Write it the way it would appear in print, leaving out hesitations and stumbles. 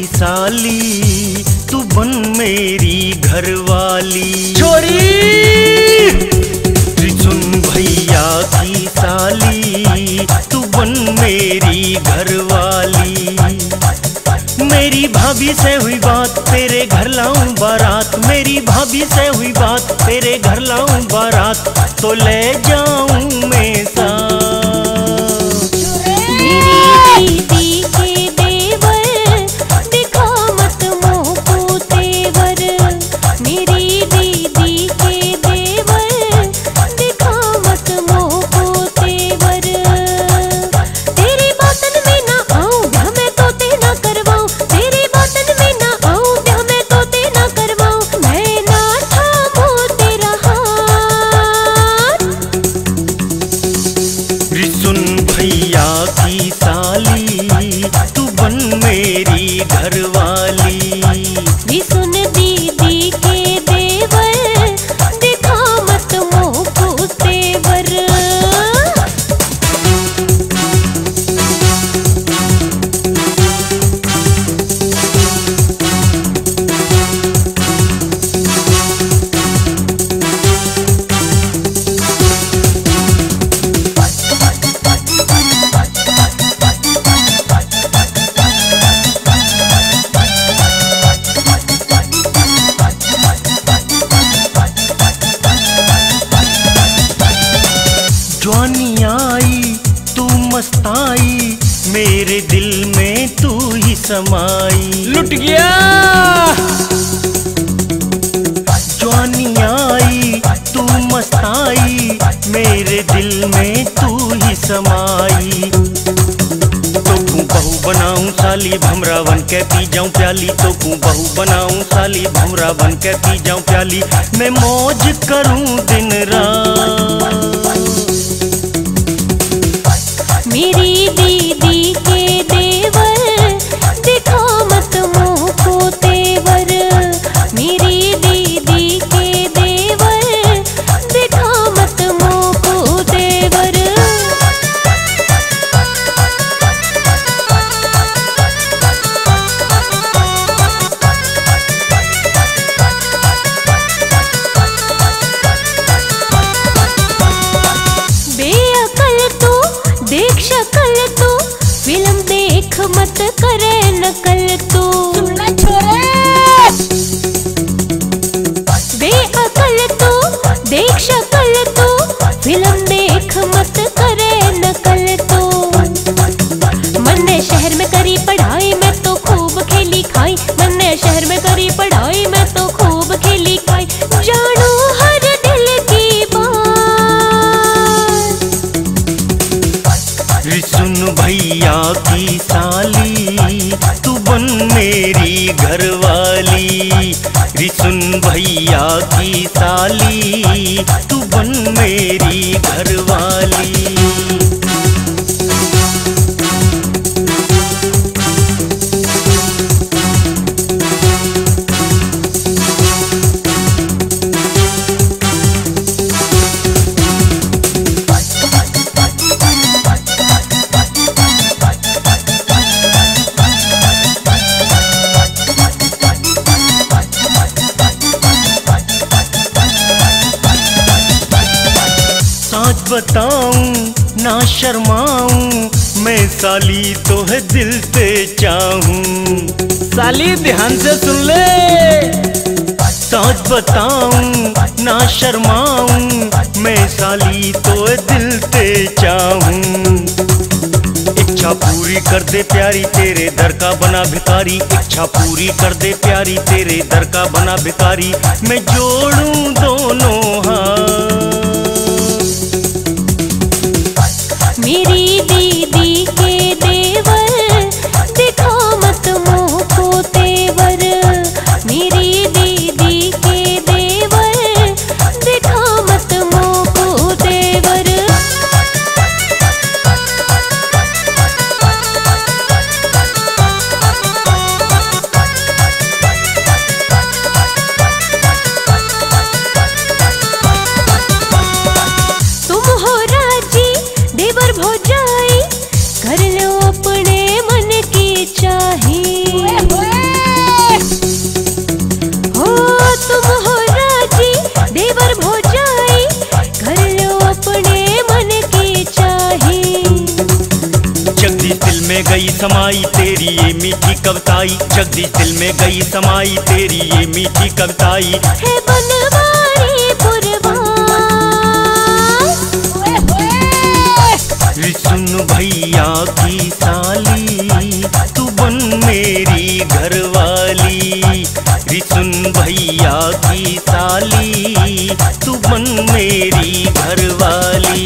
साली तू बन मेरी घरवाली। छोरी सुन भैया की साली तू बन मेरी घरवाली। मेरी भाभी से हुई बात तेरे घर लाऊं बारात, मेरी भाभी से हुई बात तेरे घर लाऊं बारात, तो ले जाऊं मैं साथ। मेरी दीदी के देवर दिखा मत मोह को तेवर, मेरी दीदी के देवर दिखा मत मोह को तेवर। तेरी बातन में ना आऊं ब्याह में तोते ना करवाऊं, तेरी बातन में ना आऊं ब्याह में तोते ना करवाऊं, मैं ना थामूं तेरा हाथ। सुन भैया की साली तू बन मेरी घरवाली। सुन दीदी के देवर दिखा मत मोह को तेवर। जवानी आई तू मस्ताई, मेरे दिल में तू ही समाई। लुट गया। जवानी आई तू मस्ताई, मेरे दिल में तू ही समाई। तो बहू बनाऊं साली भमरा बन के पी जाऊं प्याली, तो बहू बनाऊं साली भमरा बन के पी जाऊं प्याली, मैं मौज करूं दिन रात। मेरी दीदी के देवर दिखा मत मोह को तेवर, मेरी दीदी के देवर दिखा मत मोह को तेवर। बेअकल तू देख शक्ल तू, फिल्म देख मत करे नकल तू। बेअकल तू देख शक्ल तू, फिल्म देख मत करे नकल तू। मन्ने शहर में करी पढ़ाई मैं तो खूब खेली खाई, मन्ने शहर में करी पढ़ाई मैं तो खूब खेली खाई, जानू हर दिल की बात। सुन भैया की साली तू बन मेरी घरवाली। सुन भैया की साली तू बन मेरी घरवाली। सच बताऊं ना शर्माऊं, मैं साली तो है दिल से चाहूं। साली ध्यान से सुन ले। सच बताऊं ना शर्माऊं, मैं साली तो है दिल से चाहूं। इच्छा पूरी कर दे प्यारी तेरे दर का बना भिखारी, इच्छा पूरी कर दे प्यारी तेरे दर का बना भिखारी, मैं जोड़ूं दोनों हाथ। मेरी दीदी के देवर दिखा मत मोह को तेवर, मेरी दीदी के देवर दिखा मत मोह को तेवर। तुम हो राजी देवर भौजाई, गई समाई तेरी ये मीठी कविताई, जगदीश दिल में गई समाई तेरी ये मीठी कविताई। है बनवारी सुन भैया की साली तू बन मेरी घरवाली, सुन भैया की साली तू बन मेरी घरवाली।